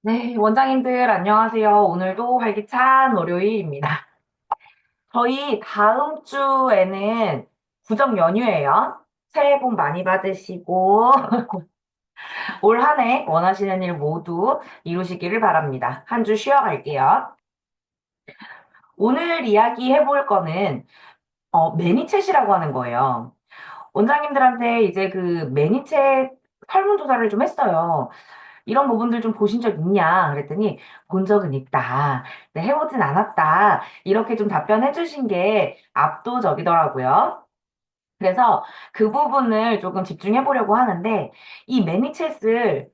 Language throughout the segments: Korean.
네, 원장님들 안녕하세요. 오늘도 활기찬 월요일입니다. 저희 다음 주에는 구정 연휴예요. 새해 복 많이 받으시고 올 한 해 원하시는 일 모두 이루시기를 바랍니다. 한 주 쉬어갈게요. 오늘 이야기 해볼 거는 매니챗이라고 하는 거예요. 원장님들한테 이제 그 매니챗 설문조사를 좀 했어요. 이런 부분들 좀 보신 적 있냐? 그랬더니 본 적은 있다. 네, 해보진 않았다. 이렇게 좀 답변해 주신 게 압도적이더라고요. 그래서 그 부분을 조금 집중해 보려고 하는데 이 매니챗을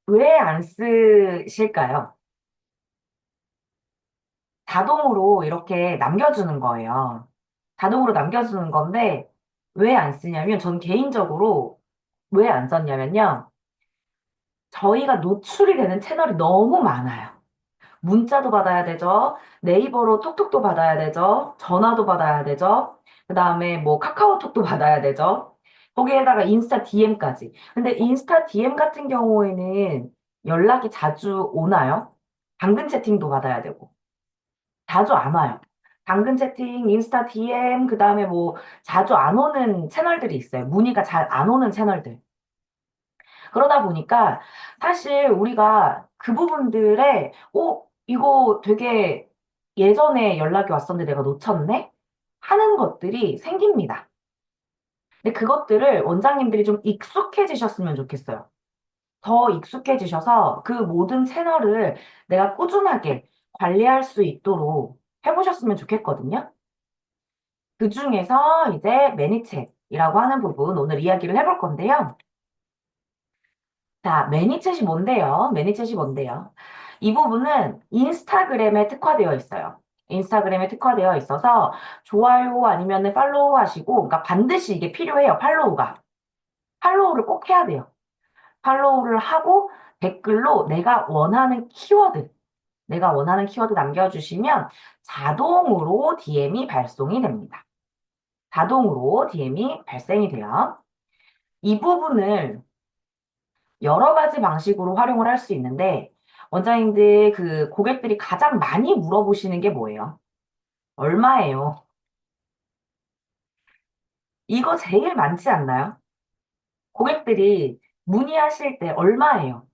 왜 안 쓰실까요? 자동으로 이렇게 남겨주는 거예요. 자동으로 남겨주는 건데 왜 안 쓰냐면 전 개인적으로 왜 안 썼냐면요. 저희가 노출이 되는 채널이 너무 많아요. 문자도 받아야 되죠. 네이버로 톡톡도 받아야 되죠. 전화도 받아야 되죠. 그 다음에 뭐 카카오톡도 받아야 되죠. 거기에다가 인스타 DM까지. 근데 인스타 DM 같은 경우에는 연락이 자주 오나요? 당근 채팅도 받아야 되고. 자주 안 와요. 당근 채팅, 인스타 DM, 그 다음에 뭐 자주 안 오는 채널들이 있어요. 문의가 잘 안 오는 채널들. 그러다 보니까 사실 우리가 그 부분들에, 이거 되게 예전에 연락이 왔었는데 내가 놓쳤네? 하는 것들이 생깁니다. 근데 그것들을 원장님들이 좀 익숙해지셨으면 좋겠어요. 더 익숙해지셔서 그 모든 채널을 내가 꾸준하게 관리할 수 있도록 해보셨으면 좋겠거든요. 그 중에서 이제 매니챗이라고 하는 부분 오늘 이야기를 해볼 건데요. 자, 매니챗이 뭔데요? 매니챗이 뭔데요? 이 부분은 인스타그램에 특화되어 있어요. 인스타그램에 특화되어 있어서 좋아요 아니면 팔로우 하시고, 그러니까 반드시 이게 필요해요. 팔로우가. 팔로우를 꼭 해야 돼요. 팔로우를 하고 댓글로 내가 원하는 키워드 남겨주시면 자동으로 DM이 발송이 됩니다. 자동으로 DM이 발생이 돼요. 이 부분을 여러 가지 방식으로 활용을 할 수 있는데, 원장님들 그 고객들이 가장 많이 물어보시는 게 뭐예요? 얼마예요? 이거 제일 많지 않나요? 고객들이 문의하실 때 얼마예요?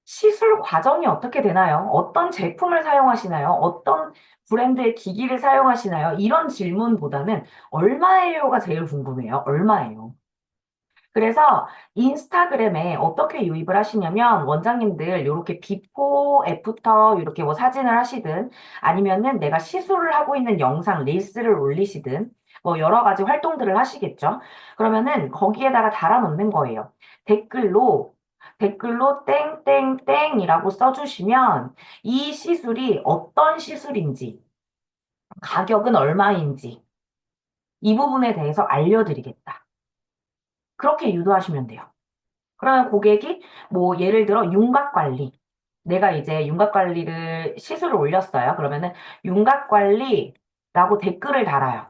시술 과정이 어떻게 되나요? 어떤 제품을 사용하시나요? 어떤 브랜드의 기기를 사용하시나요? 이런 질문보다는 얼마예요가 제일 궁금해요. 얼마예요? 그래서 인스타그램에 어떻게 유입을 하시냐면 원장님들 이렇게 비포 애프터 이렇게 뭐 사진을 하시든 아니면은 내가 시술을 하고 있는 영상 릴스를 올리시든 뭐 여러 가지 활동들을 하시겠죠. 그러면은 거기에다가 달아놓는 거예요. 댓글로 댓글로 땡땡땡이라고 써주시면 이 시술이 어떤 시술인지 가격은 얼마인지 이 부분에 대해서 알려드리겠다. 그렇게 유도하시면 돼요. 그러면 고객이 뭐 예를 들어 윤곽 관리. 내가 이제 윤곽 관리를 시술을 올렸어요. 그러면은 윤곽 관리라고 댓글을 달아요.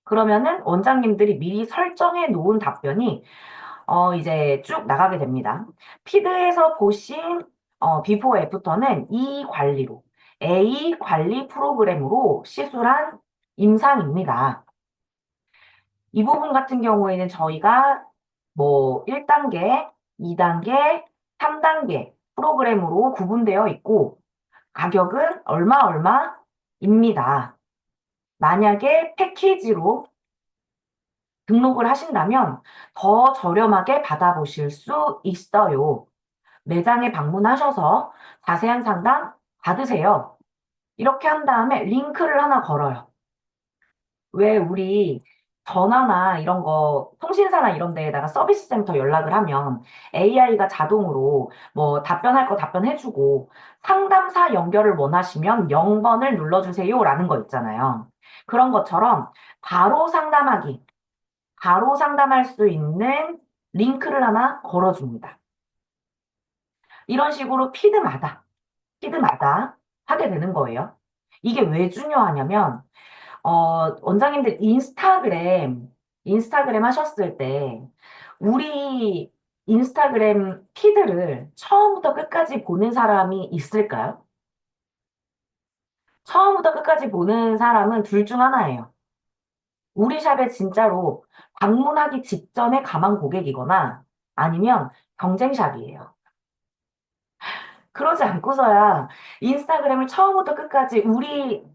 그러면은 원장님들이 미리 설정해 놓은 답변이 이제 쭉 나가게 됩니다. 피드에서 보신 비포 애프터는 이 관리로 A 관리 프로그램으로 시술한 임상입니다. 이 부분 같은 경우에는 저희가 뭐 1단계, 2단계, 3단계 프로그램으로 구분되어 있고 가격은 얼마 얼마입니다. 만약에 패키지로 등록을 하신다면 더 저렴하게 받아보실 수 있어요. 매장에 방문하셔서 자세한 상담 받으세요. 이렇게 한 다음에 링크를 하나 걸어요. 왜 우리 전화나 이런 거, 통신사나 이런 데에다가 서비스 센터 연락을 하면 AI가 자동으로 뭐 답변할 거 답변해주고 상담사 연결을 원하시면 0번을 눌러주세요 라는 거 있잖아요. 그런 것처럼 바로 상담하기, 바로 상담할 수 있는 링크를 하나 걸어줍니다. 이런 식으로 피드마다 하게 되는 거예요. 이게 왜 중요하냐면 원장님들 인스타그램 하셨을 때, 우리 인스타그램 피드를 처음부터 끝까지 보는 사람이 있을까요? 처음부터 끝까지 보는 사람은 둘 중 하나예요. 우리 샵에 진짜로 방문하기 직전에 가망 고객이거나 아니면 경쟁 샵이에요. 그러지 않고서야 인스타그램을 처음부터 끝까지 우리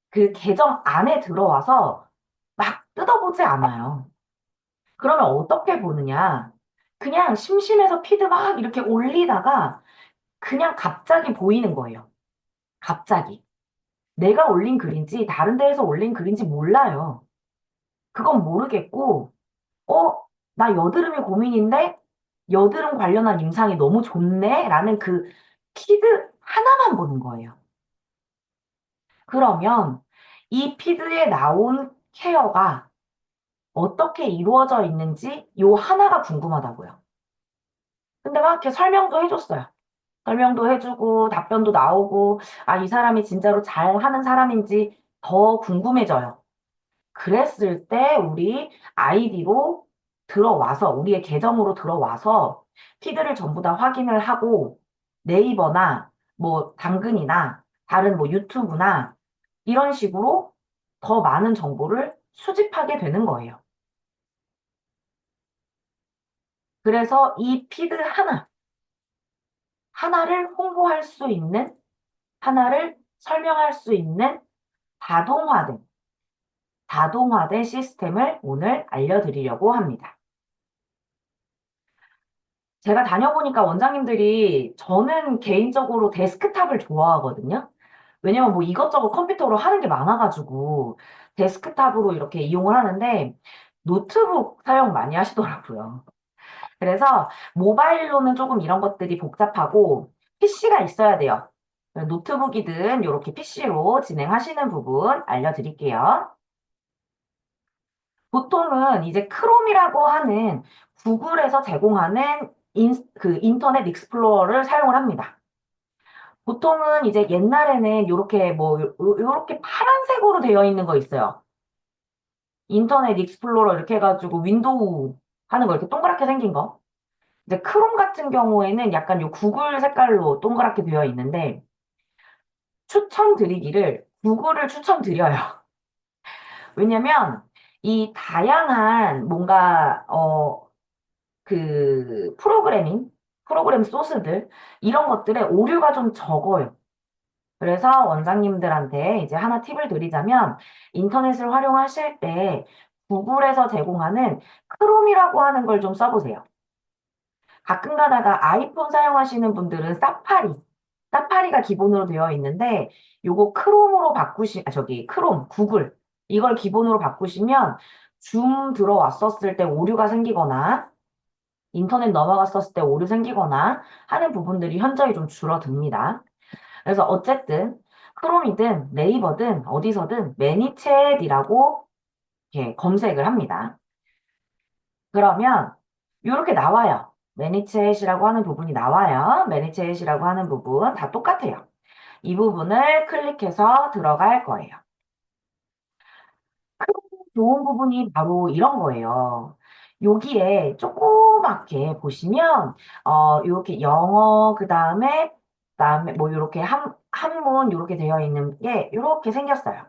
그 계정 안에 들어와서 막 뜯어보지 않아요. 그러면 어떻게 보느냐? 그냥 심심해서 피드 막 이렇게 올리다가 그냥 갑자기 보이는 거예요. 갑자기. 내가 올린 글인지 다른 데에서 올린 글인지 몰라요. 그건 모르겠고, 어, 나 여드름이 고민인데 여드름 관련한 임상이 너무 좋네? 라는 그 피드 하나만 보는 거예요. 그러면 이 피드에 나온 케어가 어떻게 이루어져 있는지 요 하나가 궁금하다고요. 근데 막 이렇게 설명도 해줬어요. 설명도 해주고 답변도 나오고 아, 이 사람이 진짜로 잘하는 사람인지 더 궁금해져요. 그랬을 때 우리 아이디로 들어와서 우리의 계정으로 들어와서 피드를 전부 다 확인을 하고 네이버나 뭐 당근이나 다른 뭐 유튜브나 이런 식으로 더 많은 정보를 수집하게 되는 거예요. 그래서 이 피드 하나를 홍보할 수 있는, 하나를 설명할 수 있는 자동화된, 자동화된 시스템을 오늘 알려드리려고 합니다. 제가 다녀보니까 원장님들이 저는 개인적으로 데스크탑을 좋아하거든요. 왜냐면 뭐 이것저것 컴퓨터로 하는 게 많아가지고 데스크탑으로 이렇게 이용을 하는데 노트북 사용 많이 하시더라고요. 그래서 모바일로는 조금 이런 것들이 복잡하고 PC가 있어야 돼요. 노트북이든 이렇게 PC로 진행하시는 부분 알려드릴게요. 보통은 이제 크롬이라고 하는 구글에서 제공하는 그 인터넷 익스플로러를 사용을 합니다. 보통은 이제 옛날에는 이렇게 뭐 요렇게 파란색으로 되어 있는 거 있어요. 인터넷 익스플로러 이렇게 해가지고 윈도우 하는 거 이렇게 동그랗게 생긴 거. 이제 크롬 같은 경우에는 약간 요 구글 색깔로 동그랗게 되어 있는데 추천드리기를 구글을 추천드려요. 왜냐면 이 다양한 뭔가 그 프로그램 소스들 이런 것들의 오류가 좀 적어요. 그래서 원장님들한테 이제 하나 팁을 드리자면 인터넷을 활용하실 때 구글에서 제공하는 크롬이라고 하는 걸 좀 써보세요. 가끔 가다가 아이폰 사용하시는 분들은 사파리가 기본으로 되어 있는데 요거 크롬으로 크롬, 구글 이걸 기본으로 바꾸시면 줌 들어왔었을 때 오류가 생기거나 인터넷 넘어갔었을 때 오류 생기거나 하는 부분들이 현저히 좀 줄어듭니다. 그래서 어쨌든 크롬이든 네이버든 어디서든 매니챗이라고 이렇게 검색을 합니다. 그러면 이렇게 나와요. 매니챗이라고 하는 부분이 나와요. 매니챗이라고 하는 부분 다 똑같아요. 이 부분을 클릭해서 들어갈 거예요. 좋은 부분이 바로 이런 거예요. 여기에 조그맣게 보시면 이렇게 영어 그다음에 뭐 이렇게 한문 이렇게 되어 있는 게 이렇게 생겼어요.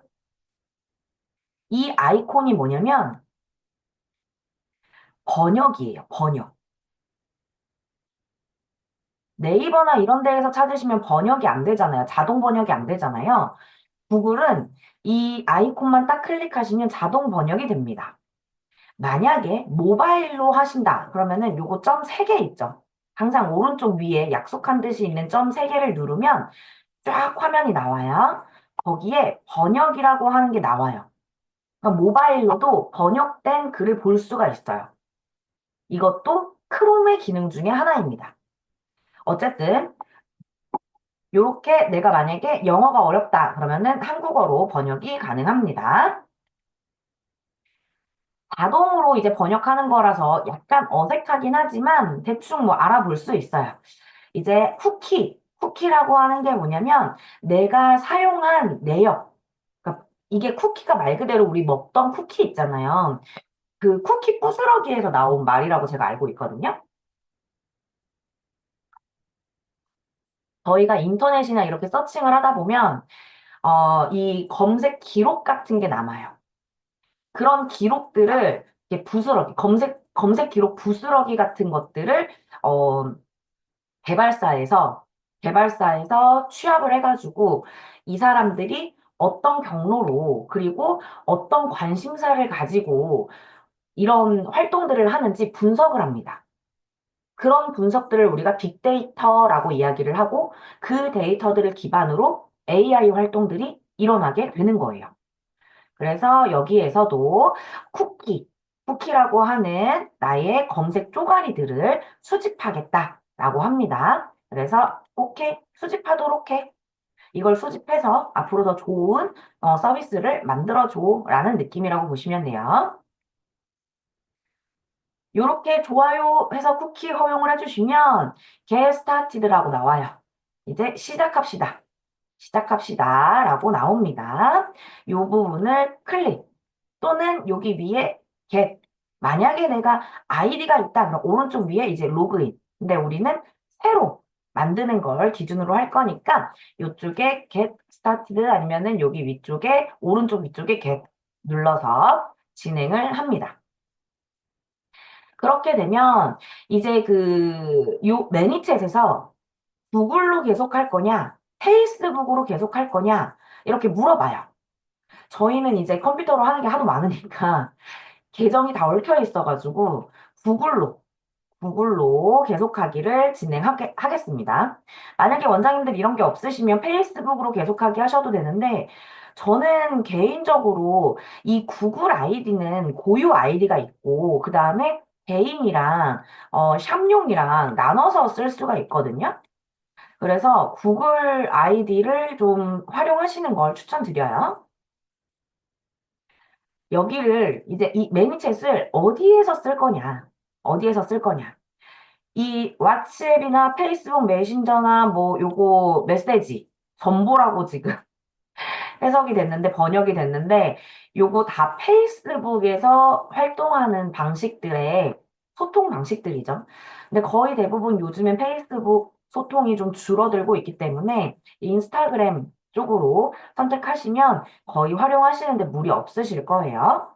이 아이콘이 뭐냐면 번역이에요. 번역. 네이버나 이런 데에서 찾으시면 번역이 안 되잖아요. 자동 번역이 안 되잖아요. 구글은 이 아이콘만 딱 클릭하시면 자동 번역이 됩니다. 만약에 모바일로 하신다. 그러면은 요거 점 3개 있죠. 항상 오른쪽 위에 약속한 듯이 있는 점 3개를 누르면 쫙 화면이 나와요. 거기에 번역이라고 하는 게 나와요. 그러니까 모바일로도 번역된 글을 볼 수가 있어요. 이것도 크롬의 기능 중에 하나입니다. 어쨌든 요렇게 내가 만약에 영어가 어렵다 그러면은 한국어로 번역이 가능합니다. 자동으로 이제 번역하는 거라서 약간 어색하긴 하지만 대충 뭐 알아볼 수 있어요. 이제 쿠키라고 하는 게 뭐냐면 내가 사용한 내역. 그러니까 이게 쿠키가 말 그대로 우리 먹던 쿠키 있잖아요. 그 쿠키 부스러기에서 나온 말이라고 제가 알고 있거든요. 저희가 인터넷이나 이렇게 서칭을 하다 보면, 이 검색 기록 같은 게 남아요. 그런 기록들을 이렇게 부스러기, 검색 기록 부스러기 같은 것들을, 어, 개발사에서, 개발사에서 취합을 해가지고 이 사람들이 어떤 경로로, 그리고 어떤 관심사를 가지고 이런 활동들을 하는지 분석을 합니다. 그런 분석들을 우리가 빅데이터라고 이야기를 하고 그 데이터들을 기반으로 AI 활동들이 일어나게 되는 거예요. 그래서 여기에서도 쿠키, 쿠키라고 하는 나의 검색 쪼가리들을 수집하겠다라고 합니다. 그래서 오케이, 수집하도록 해. 이걸 수집해서 앞으로 더 좋은 서비스를 만들어줘라는 느낌이라고 보시면 돼요. 이렇게 좋아요 해서 쿠키 허용을 해주시면 get started라고 나와요. 이제 시작합시다. 시작합시다 라고 나옵니다. 이 부분을 클릭 또는 여기 위에 get 만약에 내가 아이디가 있다 그럼 오른쪽 위에 이제 로그인 근데 우리는 새로 만드는 걸 기준으로 할 거니까 이쪽에 get started 아니면은 여기 위쪽에 오른쪽 위쪽에 get 눌러서 진행을 합니다. 그렇게 되면 이제 요 매니챗에서 구글로 계속할 거냐, 페이스북으로 계속할 거냐, 이렇게 물어봐요. 저희는 이제 컴퓨터로 하는 게 하도 많으니까 계정이 다 얽혀 있어가지고 구글로, 구글로 계속하기를 진행하겠습니다. 만약에 원장님들 이런 게 없으시면 페이스북으로 계속하기 하셔도 되는데 저는 개인적으로 이 구글 아이디는 고유 아이디가 있고 그 다음에 개인이랑 샵용이랑 나눠서 쓸 수가 있거든요. 그래서 구글 아이디를 좀 활용하시는 걸 추천드려요. 여기를 이제 이 매니챗을 어디에서 쓸 거냐? 어디에서 쓸 거냐? 이 왓츠앱이나 페이스북 메신저나 뭐 요거 메시지 전보라고 지금 해석이 됐는데 번역이 됐는데 요거 다 페이스북에서 활동하는 방식들의 소통 방식들이죠. 근데 거의 대부분 요즘엔 페이스북 소통이 좀 줄어들고 있기 때문에 인스타그램 쪽으로 선택하시면 거의 활용하시는데 무리 없으실 거예요.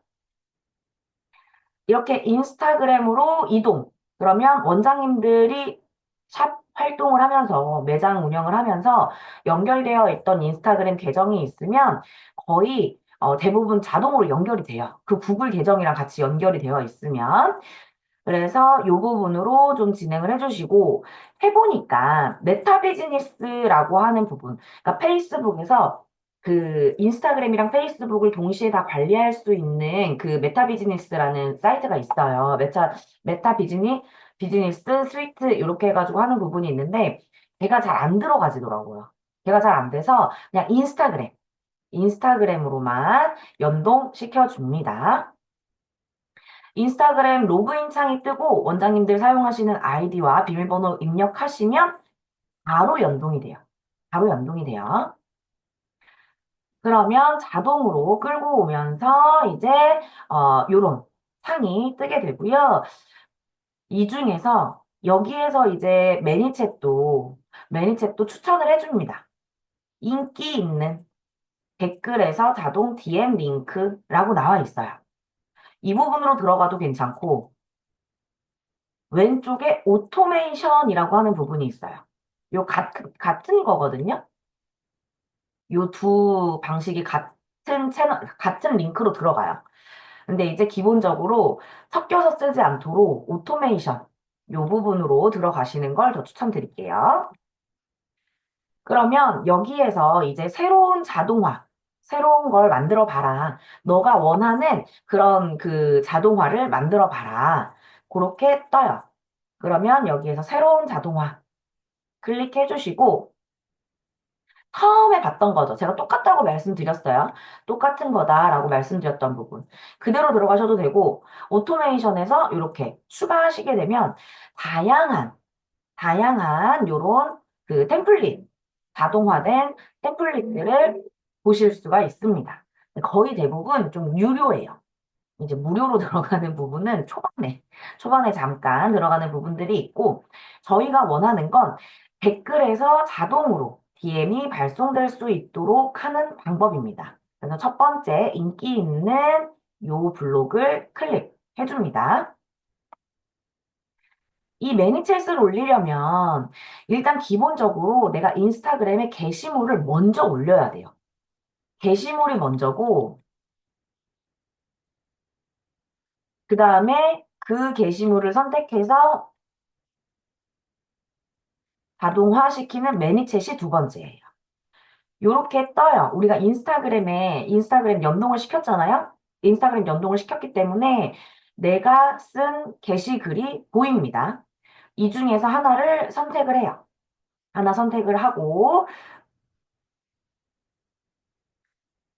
이렇게 인스타그램으로 이동. 그러면 원장님들이 샵 활동을 하면서 매장 운영을 하면서 연결되어 있던 인스타그램 계정이 있으면 거의 대부분 자동으로 연결이 돼요. 그 구글 계정이랑 같이 연결이 되어 있으면. 그래서 이 부분으로 좀 진행을 해주시고 해보니까 메타 비즈니스라고 하는 부분, 그러니까 페이스북에서 그 인스타그램이랑 페이스북을 동시에 다 관리할 수 있는 그 메타 비즈니스라는 사이트가 있어요. 비즈니스 스위트 이렇게 해가지고 하는 부분이 있는데 걔가 잘 안 들어가지더라고요. 걔가 잘 안 돼서 그냥 인스타그램으로만 연동시켜 줍니다. 인스타그램 로그인 창이 뜨고 원장님들 사용하시는 아이디와 비밀번호 입력하시면 바로 연동이 돼요. 바로 연동이 돼요. 그러면 자동으로 끌고 오면서 이제 요런 창이 뜨게 되고요. 이 중에서 여기에서 이제 매니챗도 추천을 해줍니다. 인기 있는 댓글에서 자동 DM 링크라고 나와 있어요. 이 부분으로 들어가도 괜찮고 왼쪽에 오토메이션이라고 하는 부분이 있어요. 요 같은 거거든요. 요 두 방식이 같은 링크로 들어가요. 근데 이제 기본적으로 섞여서 쓰지 않도록 오토메이션 요 부분으로 들어가시는 걸 더 추천드릴게요. 그러면 여기에서 이제 새로운 걸 만들어 봐라. 너가 원하는 그런 그 자동화를 만들어 봐라. 그렇게 떠요. 그러면 여기에서 새로운 자동화 클릭해 주시고 처음에 봤던 거죠. 제가 똑같다고 말씀드렸어요. 똑같은 거다라고 말씀드렸던 부분. 그대로 들어가셔도 되고 오토메이션에서 이렇게 추가하시게 되면 다양한 요런 그 템플릿, 자동화된 템플릿들을 보실 수가 있습니다. 거의 대부분 좀 유료예요. 이제 무료로 들어가는 부분은 초반에 잠깐 들어가는 부분들이 있고, 저희가 원하는 건 댓글에서 자동으로 DM이 발송될 수 있도록 하는 방법입니다. 그래서 첫 번째 인기 있는 요 블록을 클릭해 줍니다. 이 매니첼스를 올리려면 일단 기본적으로 내가 인스타그램에 게시물을 먼저 올려야 돼요. 게시물이 먼저고 그 다음에 그 게시물을 선택해서 자동화시키는 매니챗이 두 번째예요. 요렇게 떠요. 우리가 인스타그램 연동을 시켰잖아요. 인스타그램 연동을 시켰기 때문에 내가 쓴 게시글이 보입니다. 이 중에서 하나를 선택을 해요. 하나 선택을 하고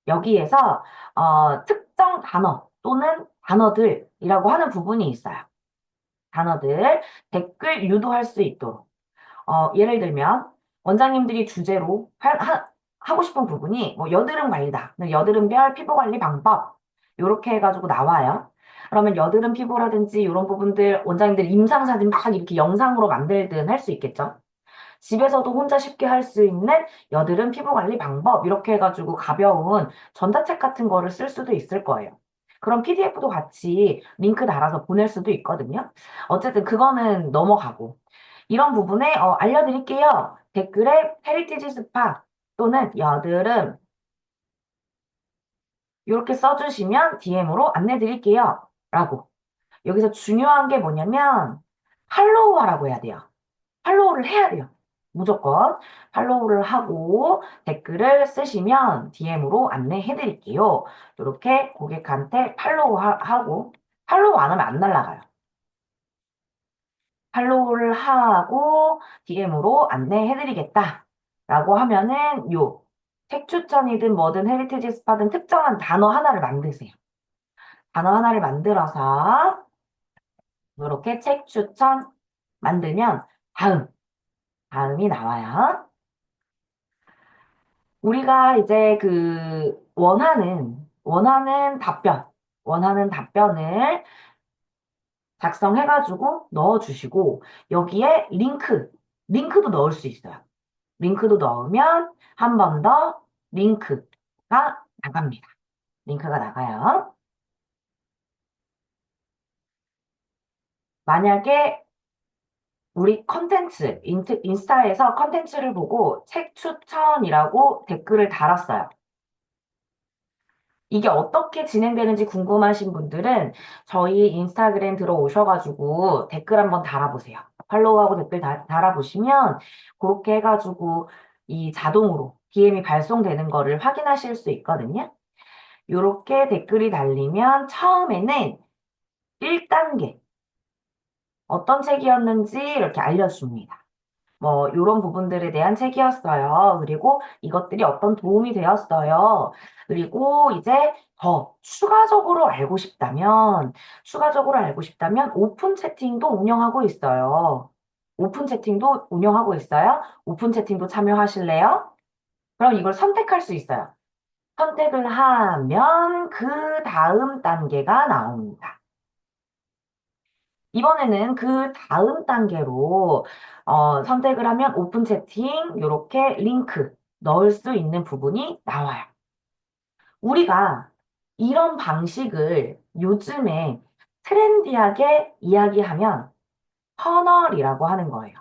여기에서 특정 단어 또는 단어들이라고 하는 부분이 있어요. 단어들, 댓글 유도할 수 있도록. 예를 들면 원장님들이 주제로 하고 싶은 부분이 뭐 여드름 관리다. 여드름별 피부 관리 방법. 이렇게 해가지고 나와요. 그러면 여드름 피부라든지 이런 부분들 원장님들 임상 사진 막 이렇게 영상으로 만들든 할 수 있겠죠. 집에서도 혼자 쉽게 할 수 있는 여드름 피부 관리 방법 이렇게 해가지고 가벼운 전자책 같은 거를 쓸 수도 있을 거예요. 그럼 PDF도 같이 링크 달아서 보낼 수도 있거든요. 어쨌든 그거는 넘어가고 이런 부분에 알려드릴게요. 댓글에 헤리티지 스파 또는 여드름 이렇게 써주시면 DM으로 안내드릴게요. 라고. 여기서 중요한 게 뭐냐면 팔로우하라고 해야 돼요. 팔로우를 해야 돼요. 무조건 팔로우를 하고 댓글을 쓰시면 DM으로 안내해 드릴게요. 이렇게 고객한테 팔로우하고 팔로우 안 하면 안 날아가요. 팔로우를 하고 DM으로 안내해 드리겠다. 라고 하면은 책 추천이든 뭐든 헤리티지 스파든 특정한 단어 하나를 만드세요. 단어 하나를 만들어서 이렇게 책 추천 만들면 다음이 나와요. 우리가 이제 원하는 답변을 작성해가지고 넣어주시고, 여기에 링크도 넣을 수 있어요. 링크도 넣으면 한 번 더 링크가 나갑니다. 링크가 나가요. 만약에 우리 인스타에서 컨텐츠를 보고 책 추천이라고 댓글을 달았어요. 이게 어떻게 진행되는지 궁금하신 분들은 저희 인스타그램 들어오셔가지고 댓글 한번 달아보세요. 팔로우하고 댓글 달아보시면 그렇게 해가지고 이 자동으로 DM이 발송되는 거를 확인하실 수 있거든요. 이렇게 댓글이 달리면 처음에는 1단계 어떤 책이었는지 이렇게 알려줍니다. 뭐 이런 부분들에 대한 책이었어요. 그리고 이것들이 어떤 도움이 되었어요. 그리고 이제 더 추가적으로 알고 싶다면 오픈 채팅도 운영하고 있어요. 오픈 채팅도 참여하실래요? 그럼 이걸 선택할 수 있어요. 선택을 하면 그 다음 단계가 나옵니다. 이번에는 그 다음 단계로 선택을 하면 오픈 채팅 이렇게 링크 넣을 수 있는 부분이 나와요. 우리가 이런 방식을 요즘에 트렌디하게 이야기하면 터널이라고 하는 거예요.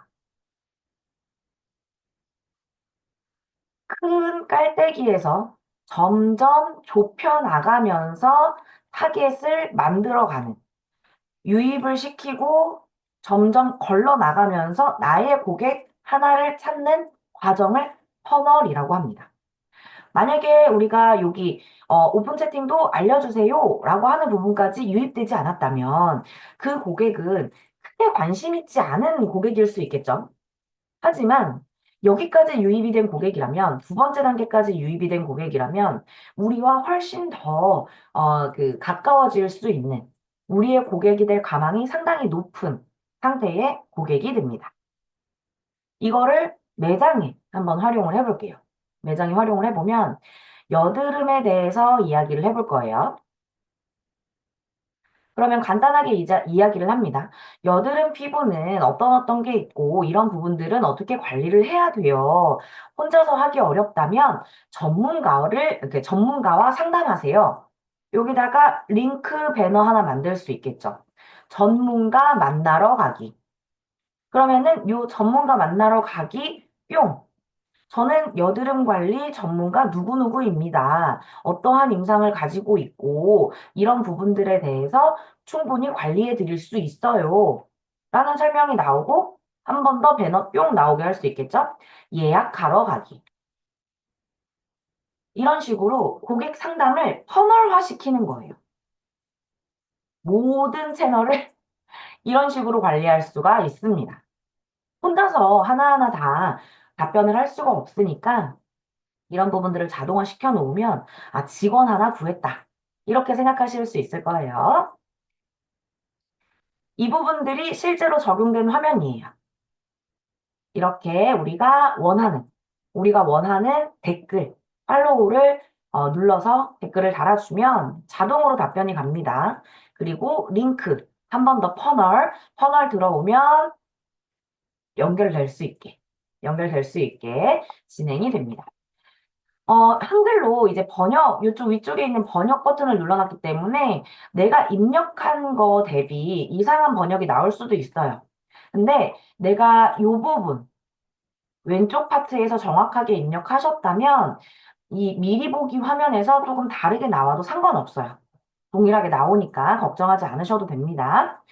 큰 깔때기에서 점점 좁혀나가면서 타겟을 만들어가는 유입을 시키고 점점 걸러 나가면서 나의 고객 하나를 찾는 과정을 터널이라고 합니다. 만약에 우리가 여기 오픈 채팅도 알려주세요 라고 하는 부분까지 유입되지 않았다면 그 고객은 크게 관심 있지 않은 고객일 수 있겠죠. 하지만 여기까지 유입이 된 고객이라면 두 번째 단계까지 유입이 된 고객이라면 우리와 훨씬 더 가까워질 수 있는 우리의 고객이 될 가망이 상당히 높은 상태의 고객이 됩니다. 이거를 매장에 한번 활용을 해볼게요. 매장에 활용을 해보면 여드름에 대해서 이야기를 해볼 거예요. 그러면 간단하게 이야기를 합니다. 여드름 피부는 어떤 게 있고 이런 부분들은 어떻게 관리를 해야 돼요. 혼자서 하기 어렵다면 이렇게 전문가와 상담하세요. 여기다가 링크 배너 하나 만들 수 있겠죠. 전문가 만나러 가기. 그러면은 요 전문가 만나러 가기 뿅. 저는 여드름 관리 전문가 누구누구입니다. 어떠한 임상을 가지고 있고 이런 부분들에 대해서 충분히 관리해 드릴 수 있어요. 라는 설명이 나오고 한 번 더 배너 뿅 나오게 할 수 있겠죠? 예약하러 가기. 이런 식으로 고객 상담을 터널화 시키는 거예요. 모든 채널을 이런 식으로 관리할 수가 있습니다. 혼자서 하나하나 다 답변을 할 수가 없으니까 이런 부분들을 자동화 시켜 놓으면 아, 직원 하나 구했다. 이렇게 생각하실 수 있을 거예요. 이 부분들이 실제로 적용된 화면이에요. 이렇게 우리가 원하는 댓글, 팔로우를 눌러서 댓글을 달아주면 자동으로 답변이 갑니다. 그리고 링크, 한 번 더 퍼널 들어오면 연결될 수 있게 진행이 됩니다. 한글로 이제 이쪽 위쪽에 있는 번역 버튼을 눌러놨기 때문에 내가 입력한 거 대비 이상한 번역이 나올 수도 있어요. 근데 내가 이 부분, 왼쪽 파트에서 정확하게 입력하셨다면 이 미리 보기 화면에서 조금 다르게 나와도 상관없어요. 동일하게 나오니까 걱정하지 않으셔도 됩니다.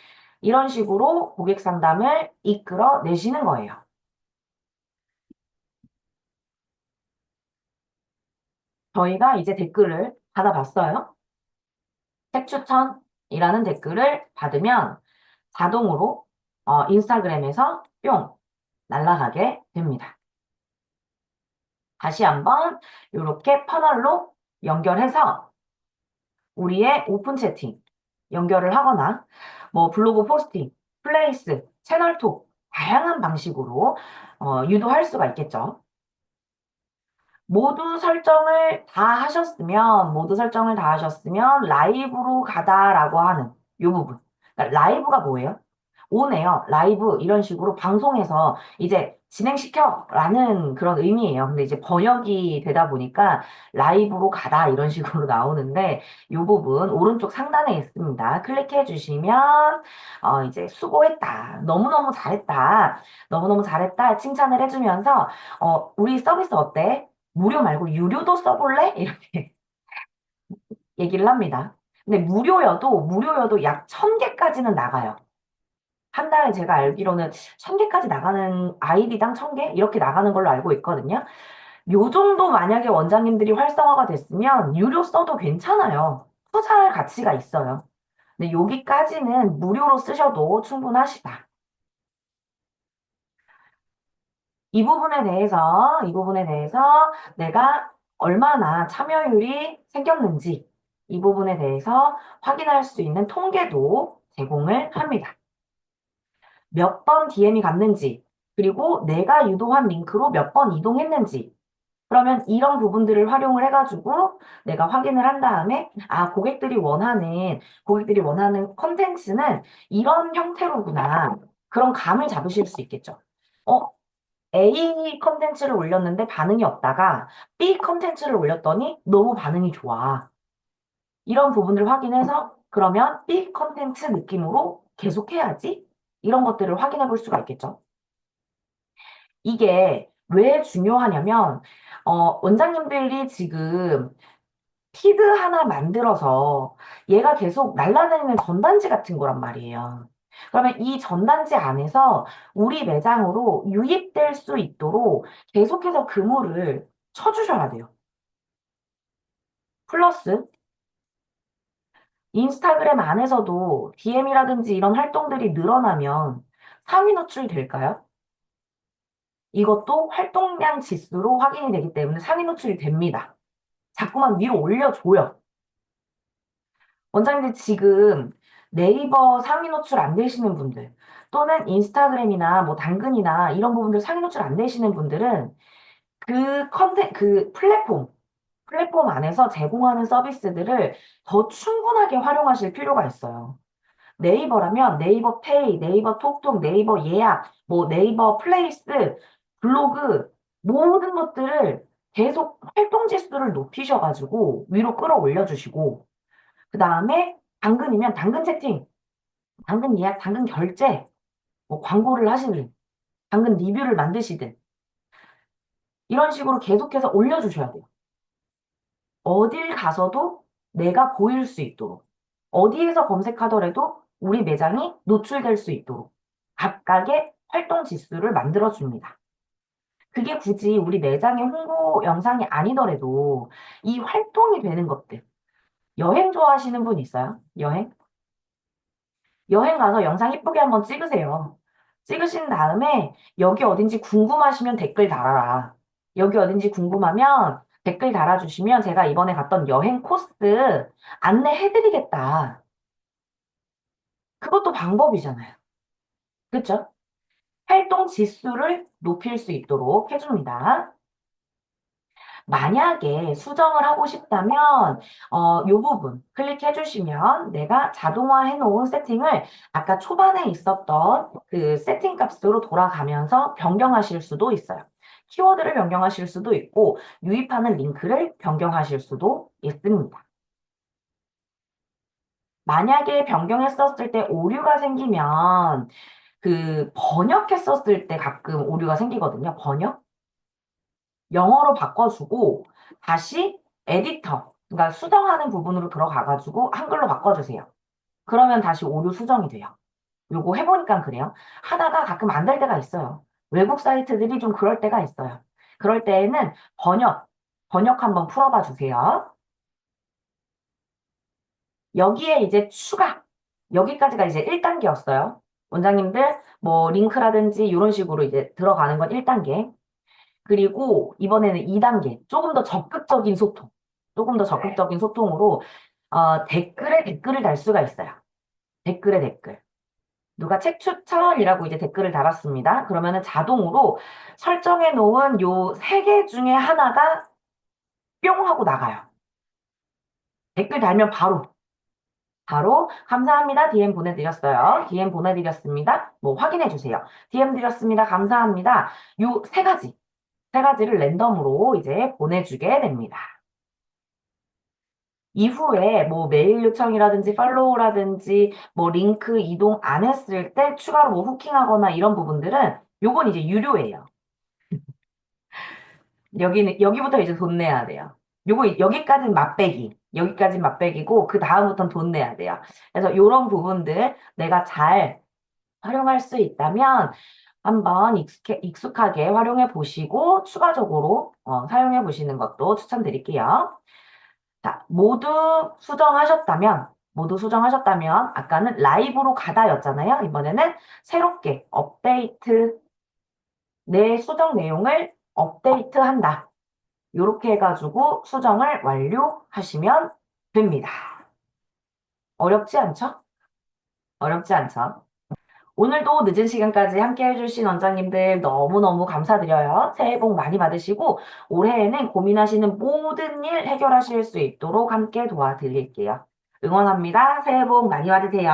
이런 식으로 고객 상담을 이끌어 내시는 거예요. 저희가 이제 댓글을 받아봤어요. 책 추천이라는 댓글을 받으면 자동으로 인스타그램에서 뿅 날아가게 됩니다. 다시 한번 이렇게 퍼널로 연결해서 우리의 오픈 채팅 연결을 하거나 뭐 블로그 포스팅, 플레이스, 채널톡 다양한 방식으로 유도할 수가 있겠죠. 모두 설정을 다 하셨으면 라이브로 가다라고 하는 이 부분. 그러니까 라이브가 뭐예요? 오네요. 라이브 이런 식으로 방송에서 이제 진행시켜라는 그런 의미예요. 근데 이제 번역이 되다 보니까 라이브로 가다 이런 식으로 나오는데 이 부분 오른쪽 상단에 있습니다. 클릭해 주시면 이제 수고했다. 너무너무 잘했다. 칭찬을 해주면서 우리 서비스 어때? 무료 말고 유료도 써볼래? 이렇게 얘기를 합니다. 근데 무료여도 약 1000개까지는 나가요. 한 달에 제가 알기로는 1000개까지 나가는 아이디당 1000개? 이렇게 나가는 걸로 알고 있거든요. 요 정도 만약에 원장님들이 활성화가 됐으면 유료 써도 괜찮아요. 투자할 가치가 있어요. 근데 여기까지는 무료로 쓰셔도 충분하시다. 이 부분에 대해서 내가 얼마나 참여율이 생겼는지 이 부분에 대해서 확인할 수 있는 통계도 제공을 합니다. 몇 번 DM이 갔는지, 그리고 내가 유도한 링크로 몇 번 이동했는지, 그러면 이런 부분들을 활용을 해가지고 내가 확인을 한 다음에, 아, 고객들이 원하는 컨텐츠는 이런 형태로구나. 그런 감을 잡으실 수 있겠죠. 어, A 컨텐츠를 올렸는데 반응이 없다가 B 컨텐츠를 올렸더니 너무 반응이 좋아. 이런 부분을 확인해서 그러면 B 컨텐츠 느낌으로 계속해야지. 이런 것들을 확인해 볼 수가 있겠죠. 이게 왜 중요하냐면 원장님들이 지금 피드 하나 만들어서 얘가 계속 날아다니는 전단지 같은 거란 말이에요. 그러면 이 전단지 안에서 우리 매장으로 유입될 수 있도록 계속해서 그물을 쳐주셔야 돼요. 플러스 인스타그램 안에서도 DM이라든지 이런 활동들이 늘어나면 상위 노출이 될까요? 이것도 활동량 지수로 확인이 되기 때문에 상위 노출이 됩니다. 자꾸만 위로 올려줘요. 원장님들 지금 네이버 상위 노출 안 되시는 분들 또는 인스타그램이나 뭐 당근이나 이런 부분들 상위 노출 안 되시는 분들은 그 플랫폼 안에서 제공하는 서비스들을 더 충분하게 활용하실 필요가 있어요. 네이버라면 네이버 페이, 네이버 톡톡, 네이버 예약, 뭐 네이버 플레이스, 블로그 모든 것들을 계속 활동 지수를 높이셔가지고 위로 끌어올려 주시고 그 다음에 당근이면 당근 채팅, 당근 예약, 당근 결제, 뭐 광고를 하시든 당근 리뷰를 만드시든 이런 식으로 계속해서 올려주셔야 돼요. 어딜 가서도 내가 보일 수 있도록 어디에서 검색하더라도 우리 매장이 노출될 수 있도록 각각의 활동 지수를 만들어 줍니다. 그게 굳이 우리 매장의 홍보 영상이 아니더라도 이 활동이 되는 것들. 여행 좋아하시는 분 있어요? 여행? 여행 가서 영상 예쁘게 한번 찍으세요. 찍으신 다음에 여기 어딘지 궁금하시면 댓글 달아라. 여기 어딘지 궁금하면 댓글 달아주시면 제가 이번에 갔던 여행 코스 안내해드리겠다. 그것도 방법이잖아요. 그쵸? 활동 지수를 높일 수 있도록 해줍니다. 만약에 수정을 하고 싶다면 요 부분 클릭해 주시면 내가 자동화해 놓은 세팅을 아까 초반에 있었던 그 세팅 값으로 돌아가면서 변경하실 수도 있어요. 키워드를 변경하실 수도 있고 유입하는 링크를 변경하실 수도 있습니다. 만약에 변경했었을 때 오류가 생기면 그 번역했었을 때 가끔 오류가 생기거든요. 번역? 영어로 바꿔주고 다시 에디터, 그러니까 수정하는 부분으로 들어가가지고 한글로 바꿔주세요. 그러면 다시 오류 수정이 돼요. 요거 해보니까 그래요. 하다가 가끔 안 될 때가 있어요. 외국 사이트들이 좀 그럴 때가 있어요. 그럴 때에는 번역 한번 풀어봐 주세요. 여기에 이제 추가, 여기까지가 이제 1단계였어요. 원장님들 뭐 링크라든지 이런 식으로 이제 들어가는 건 1단계. 그리고 이번에는 2단계, 조금 더 적극적인 소통. 조금 더 적극적인 소통으로 댓글에 댓글을 달 수가 있어요. 댓글에 댓글. 누가 책 추천이라고 이제 댓글을 달았습니다. 그러면은 자동으로 설정해 놓은 요 세 개 중에 하나가 뿅 하고 나가요. 댓글 달면 바로 감사합니다. DM 보내드렸어요. DM 보내드렸습니다. 뭐 확인해 주세요. DM 드렸습니다. 감사합니다. 요 세 가지를 랜덤으로 이제 보내주게 됩니다. 이후에 뭐 메일 요청이라든지 팔로우라든지 뭐 링크 이동 안 했을 때 추가로 뭐 후킹하거나 이런 부분들은 요건 이제 유료예요. 여기부터 이제 돈 내야 돼요. 여기까지는 맛배기. 여기까지는 맛배기고 그 다음부터는 돈 내야 돼요. 그래서 요런 부분들 내가 잘 활용할 수 있다면 한번 익숙하게 활용해 보시고 추가적으로 사용해 보시는 것도 추천드릴게요. 자, 모두 수정하셨다면, 아까는 라이브로 가다였잖아요. 이번에는 새롭게 내 수정 내용을 업데이트한다. 이렇게 해가지고 수정을 완료하시면 됩니다. 어렵지 않죠? 어렵지 않죠? 오늘도 늦은 시간까지 함께 해주신 원장님들 너무너무 감사드려요. 새해 복 많이 받으시고 올해에는 고민하시는 모든 일 해결하실 수 있도록 함께 도와드릴게요. 응원합니다. 새해 복 많이 받으세요.